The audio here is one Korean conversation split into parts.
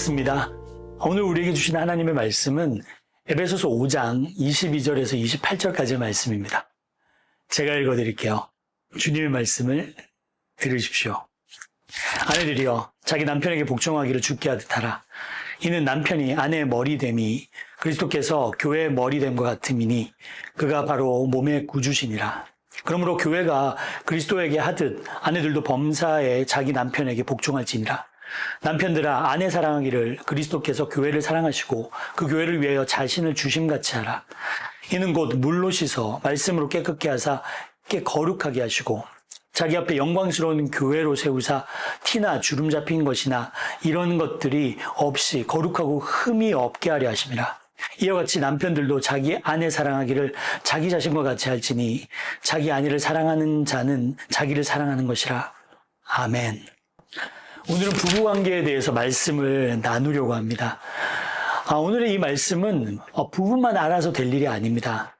반갑습니다. 오늘 우리에게 주신 하나님의 말씀은 에베소서 5장 22절에서 28절까지의 말씀입니다. 제가 읽어드릴게요. 주님의 말씀을 들으십시오. 아내들이여 자기 남편에게 복종하기를 주께 하듯 하라. 이는 남편이 아내의 머리됨이 그리스도께서 교회의 머리됨과 같음이니 그가 바로 몸의 구주시니라. 그러므로 교회가 그리스도에게 하듯 아내들도 범사에 자기 남편에게 복종할지니라. 남편들아 아내 사랑하기를 그리스도께서 교회를 사랑하시고 그 교회를 위하여 자신을 주심같이 하라. 이는 곧 물로 씻어 말씀으로 깨끗게 하사 거룩하게 하시고 자기 앞에 영광스러운 교회로 세우사 티나 주름 잡힌 것이나 이런 것들이 없이 거룩하고 흠이 없게 하려 하심이라. 이와 같이 남편들도 자기 아내 사랑하기를 자기 자신과 같이 할지니 자기 아내를 사랑하는 자는 자기를 사랑하는 것이라. 아멘. 오늘은 부부관계에 대해서 말씀을 나누려고 합니다. 오늘의 이 말씀은 부부만 알아서 될 일이 아닙니다.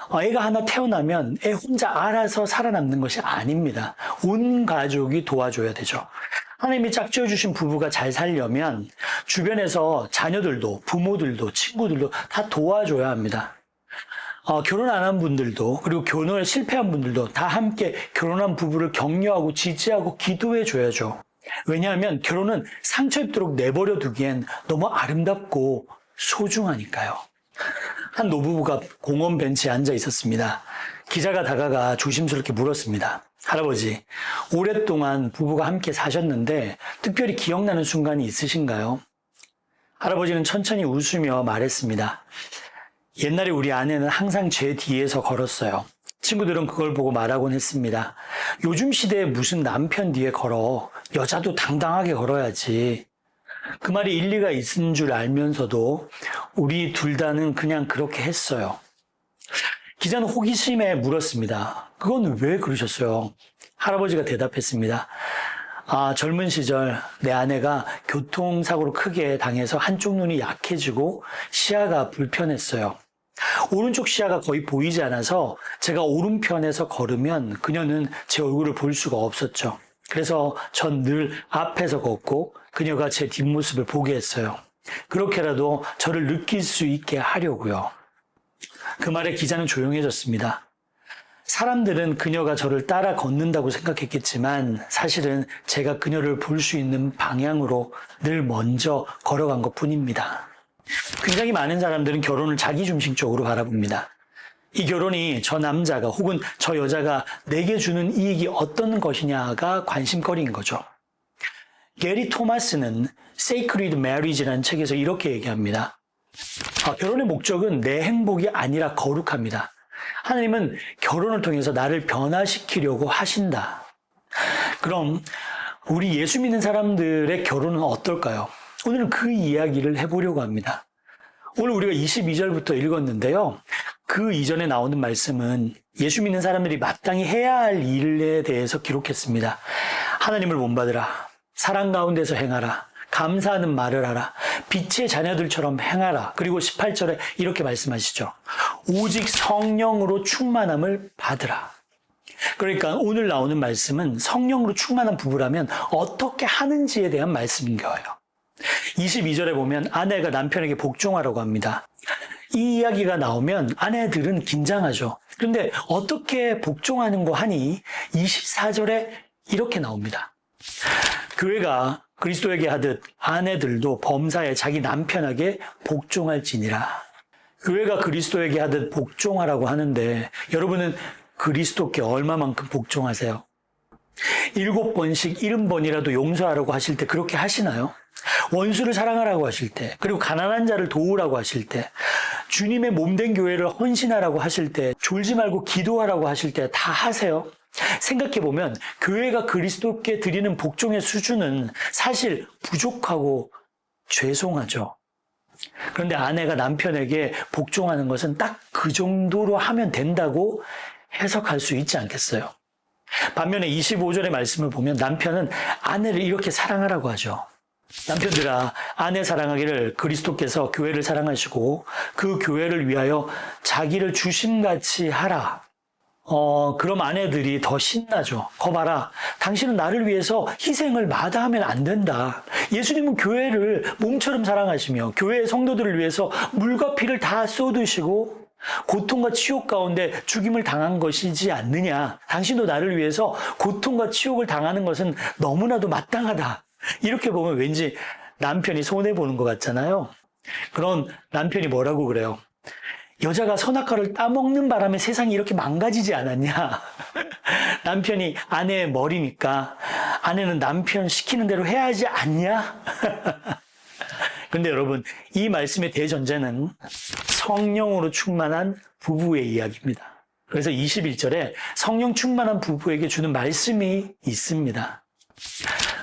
애가 하나 태어나면 애 혼자 알아서 살아남는 것이 아닙니다. 온 가족이 도와줘야 되죠. 하나님이 짝지어주신 부부가 잘 살려면 주변에서 자녀들도 부모들도 친구들도 다 도와줘야 합니다. 결혼 안 한 분들도 그리고 결혼을 실패한 분들도 다 함께 결혼한 부부를 격려하고 지지하고 기도해 줘야죠. 왜냐하면 결혼은 상처 입도록 내버려 두기엔 너무 아름답고 소중하니까요. 한 노부부가 공원 벤치에 앉아 있었습니다. 기자가 다가가 조심스럽게 물었습니다. 할아버지, 오랫동안 부부가 함께 사셨는데 특별히 기억나는 순간이 있으신가요? 할아버지는 천천히 웃으며 말했습니다. 옛날에 우리 아내는 항상 제 뒤에서 걸었어요. 친구들은 그걸 보고 말하곤 했습니다. 요즘 시대에 무슨 남편 뒤에 걸어. 여자도 당당하게 걸어야지. 그 말이 일리가 있는 줄 알면서도 우리 둘 다는 그냥 그렇게 했어요. 기자는 호기심에 물었습니다. 그건 왜 그러셨어요? 할아버지가 대답했습니다. 젊은 시절 내 아내가 교통사고로 크게 당해서 한쪽 눈이 약해지고 시야가 불편했어요. 오른쪽 시야가 거의 보이지 않아서 제가 오른편에서 걸으면 그녀는 제 얼굴을 볼 수가 없었죠. 그래서 전 늘 앞에서 걷고 그녀가 제 뒷모습을 보게 했어요. 그렇게라도 저를 느낄 수 있게 하려고요. 그 말에 기자는 조용해졌습니다. 사람들은 그녀가 저를 따라 걷는다고 생각했겠지만 사실은 제가 그녀를 볼 수 있는 방향으로 늘 먼저 걸어간 것뿐입니다. 굉장히 많은 사람들은 결혼을 자기중심적으로 바라봅니다. 이 결혼이 저 남자가 혹은 저 여자가 내게 주는 이익이 어떤 것이냐가 관심거리인 거죠. 게리 토마스는 Sacred Marriage라는 책에서 이렇게 얘기합니다. 결혼의 목적은 내 행복이 아니라 거룩합니다. 하나님은 결혼을 통해서 나를 변화시키려고 하신다. 그럼 우리 예수 믿는 사람들의 결혼은 어떨까요? 오늘은 그 이야기를 해보려고 합니다. 오늘 우리가 22절부터 읽었는데요. 그 이전에 나오는 말씀은 예수 믿는 사람들이 마땅히 해야 할 일에 대해서 기록했습니다. 하나님을 본받으라. 사랑 가운데서 행하라. 감사하는 말을 하라. 빛의 자녀들처럼 행하라. 그리고 18절에 이렇게 말씀하시죠. 오직 성령으로 충만함을 받으라. 그러니까 오늘 나오는 말씀은 성령으로 충만한 부부라면 어떻게 하는지에 대한 말씀인 거예요. 22절에 보면 아내가 남편에게 복종하라고 합니다. 이 이야기가 나오면 아내들은 긴장하죠. 그런데 어떻게 복종하는 거 하니 24절에 이렇게 나옵니다. 교회가 그리스도에게 하듯 아내들도 범사에 자기 남편에게 복종할지니라. 교회가 그리스도에게 하듯 복종하라고 하는데 여러분은 그리스도께 얼마만큼 복종하세요? 7번씩 70번이라도 용서하라고 하실 때 그렇게 하시나요? 원수를 사랑하라고 하실 때, 그리고 가난한 자를 도우라고 하실 때, 주님의 몸된 교회를 헌신하라고 하실 때, 졸지 말고 기도하라고 하실 때 다 하세요? 생각해보면 교회가 그리스도께 드리는 복종의 수준은 사실 부족하고 죄송하죠. 그런데 아내가 남편에게 복종하는 것은 딱 그 정도로 하면 된다고 해석할 수 있지 않겠어요? 반면에 25절의 말씀을 보면 남편은 아내를 이렇게 사랑하라고 하죠. 남편들아 아내 사랑하기를 그리스도께서 교회를 사랑하시고 그 교회를 위하여 자기를 주심같이 하라. 그럼 아내들이 더 신나죠. 거 봐라. 당신은 나를 위해서 희생을 마다하면 안 된다. 예수님은 교회를 몸처럼 사랑하시며 교회의 성도들을 위해서 물과 피를 다 쏟으시고 고통과 치욕 가운데 죽임을 당한 것이지 않느냐. 당신도 나를 위해서 고통과 치욕을 당하는 것은 너무나도 마땅하다. 이렇게 보면 왠지 남편이 손해보는 것 같잖아요. 그런 남편이 뭐라고 그래요? 여자가 선악과를 따먹는 바람에 세상이 이렇게 망가지지 않았냐. 남편이 아내의 머리니까 아내는 남편 시키는 대로 해야 하지 않냐. 근데 여러분, 이 말씀의 대전제는 성령으로 충만한 부부의 이야기입니다. 그래서 21절에 성령 충만한 부부에게 주는 말씀이 있습니다.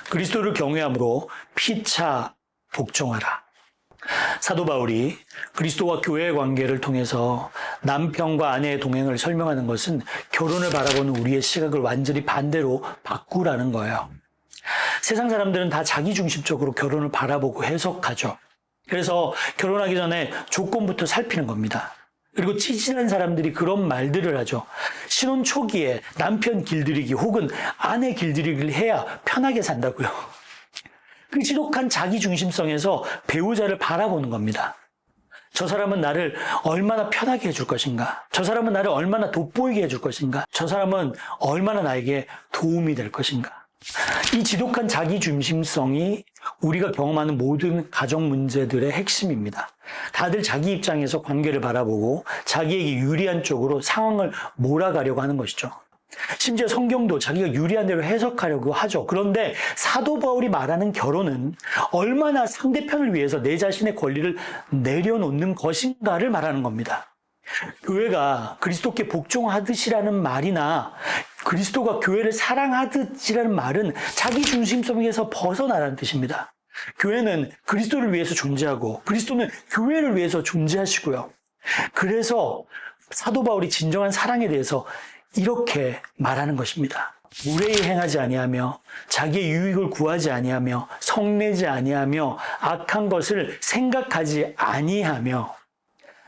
그리스도를 경외함으로 피차 복종하라. 사도 바울이 그리스도와 교회의 관계를 통해서 남편과 아내의 동행을 설명하는 것은 결혼을 바라보는 우리의 시각을 완전히 반대로 바꾸라는 거예요. 세상 사람들은 다 자기중심적으로 결혼을 바라보고 해석하죠. 그래서 결혼하기 전에 조건부터 살피는 겁니다. 그리고 찌질한 사람들이 그런 말들을 하죠. 신혼 초기에 남편 길들이기 혹은 아내 길들이기를 해야 편하게 산다고요. 그 지독한 자기중심성에서 배우자를 바라보는 겁니다. 저 사람은 나를 얼마나 편하게 해줄 것인가? 저 사람은 나를 얼마나 돋보이게 해줄 것인가? 저 사람은 얼마나 나에게 도움이 될 것인가? 이 지독한 자기중심성이 우리가 경험하는 모든 가정 문제들의 핵심입니다. 다들 자기 입장에서 관계를 바라보고 자기에게 유리한 쪽으로 상황을 몰아가려고 하는 것이죠. 심지어 성경도 자기가 유리한 대로 해석하려고 하죠. 그런데 사도 바울이 말하는 결혼은 얼마나 상대편을 위해서 내 자신의 권리를 내려놓는 것인가를 말하는 겁니다. 교회가 그리스도께 복종하듯이라는 말이나 그리스도가 교회를 사랑하듯이라는 말은 자기중심성에서 벗어나라는 뜻입니다. 교회는 그리스도를 위해서 존재하고 그리스도는 교회를 위해서 존재하시고요. 그래서 사도 바울이 진정한 사랑에 대해서 이렇게 말하는 것입니다. 무례히 행하지 아니하며 자기의 유익을 구하지 아니하며 성내지 아니하며 악한 것을 생각하지 아니하며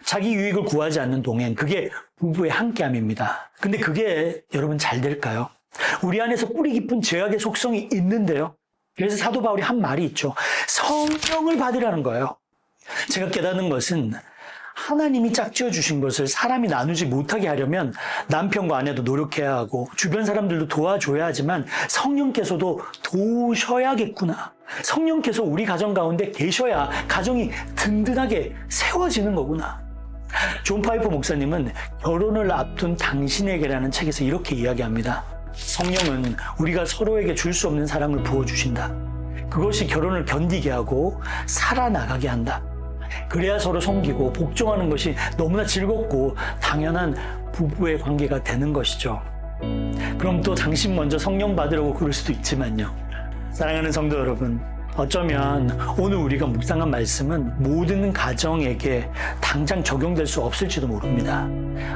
자기 유익을 구하지 않는 동행, 그게 부부의 함께함입니다. 근데 그게 여러분 잘 될까요? 우리 안에서 뿌리 깊은 죄악의 속성이 있는데요. 그래서 사도 바울이 한 말이 있죠. 성령을 받으라는 거예요. 제가 깨닫는 것은 하나님이 짝지어 주신 것을 사람이 나누지 못하게 하려면 남편과 아내도 노력해야 하고 주변 사람들도 도와줘야 하지만 성령께서도 도우셔야겠구나. 성령께서 우리 가정 가운데 계셔야 가정이 든든하게 세워지는 거구나. 존 파이퍼 목사님은 결혼을 앞둔 당신에게라는 책에서 이렇게 이야기합니다. 성령은 우리가 서로에게 줄 수 없는 사랑을 부어주신다. 그것이 결혼을 견디게 하고 살아나가게 한다. 그래야 서로 섬기고 복종하는 것이 너무나 즐겁고 당연한 부부의 관계가 되는 것이죠. 그럼 또 당신 먼저 성령 받으려고 그럴 수도 있지만요. 사랑하는 성도 여러분, 어쩌면 오늘 우리가 묵상한 말씀은 모든 가정에게 당장 적용될 수 없을지도 모릅니다.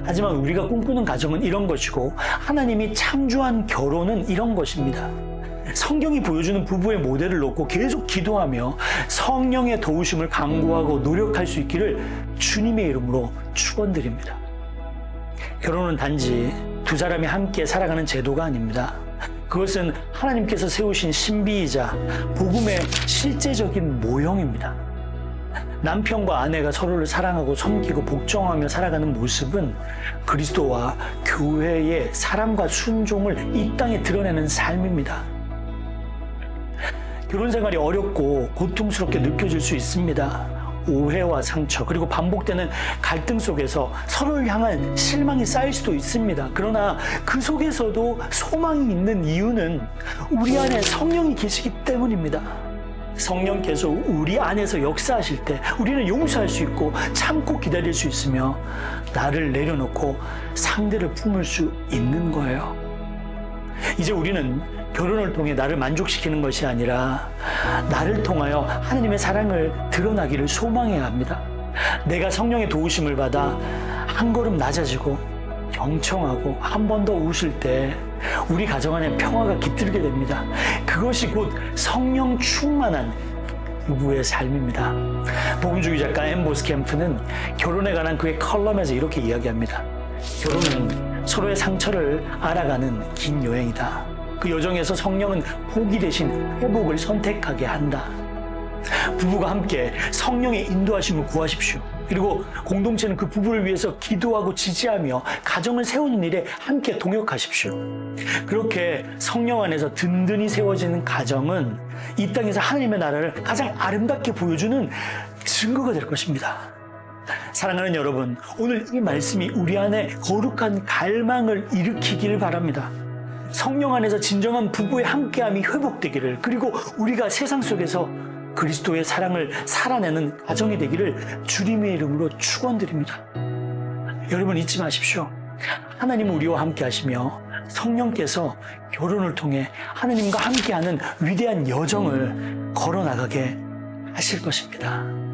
하지만 우리가 꿈꾸는 가정은 이런 것이고 하나님이 창조한 결혼은 이런 것입니다. 성경이 보여주는 부부의 모델을 놓고 계속 기도하며 성령의 도우심을 간구하고 노력할 수 있기를 주님의 이름으로 축원드립니다. 결혼은 단지 두 사람이 함께 살아가는 제도가 아닙니다. 그것은 하나님께서 세우신 신비이자 복음의 실제적인 모형입니다. 남편과 아내가 서로를 사랑하고 섬기고 복종하며 살아가는 모습은 그리스도와 교회의 사랑과 순종을 이 땅에 드러내는 삶입니다. 결혼 생활이 어렵고 고통스럽게 느껴질 수 있습니다. 오해와 상처 그리고 반복되는 갈등 속에서 서로를 향한 실망이 쌓일 수도 있습니다. 그러나 그 속에서도 소망이 있는 이유는 우리 안에 성령이 계시기 때문입니다. 성령께서 우리 안에서 역사하실 때 우리는 용서할 수 있고 참고 기다릴 수 있으며 나를 내려놓고 상대를 품을 수 있는 거예요. 이제 우리는 결혼을 통해 나를 만족시키는 것이 아니라 나를 통하여 하나님의 사랑을 드러나기를 소망해야 합니다. 내가 성령의 도우심을 받아 한 걸음 낮아지고 경청하고 한 번 더 웃을 때 우리 가정 안에 평화가 깃들게 됩니다. 그것이 곧 성령 충만한 부부의 삶입니다. 복음주의 작가 앤 보스캠프는 결혼에 관한 그의 컬럼에서 이렇게 이야기합니다. 결혼은 서로의 상처를 알아가는 긴 여행이다. 그 여정에서 성령은 포기 대신 회복을 선택하게 한다. 부부가 함께 성령의 인도하심을 구하십시오. 그리고 공동체는 그 부부를 위해서 기도하고 지지하며 가정을 세우는 일에 함께 동역하십시오. 그렇게 성령 안에서 든든히 세워지는 가정은 이 땅에서 하나님의 나라를 가장 아름답게 보여주는 증거가 될 것입니다. 사랑하는 여러분, 오늘 이 말씀이 우리 안에 거룩한 갈망을 일으키기를 바랍니다. 성령 안에서 진정한 부부의 함께함이 회복되기를, 그리고 우리가 세상 속에서 그리스도의 사랑을 살아내는 가정이 되기를 주님의 이름으로 축원드립니다. 여러분 잊지 마십시오. 하나님은 우리와 함께 하시며 성령께서 결혼을 통해 하나님과 함께하는 위대한 여정을 걸어나가게 하실 것입니다.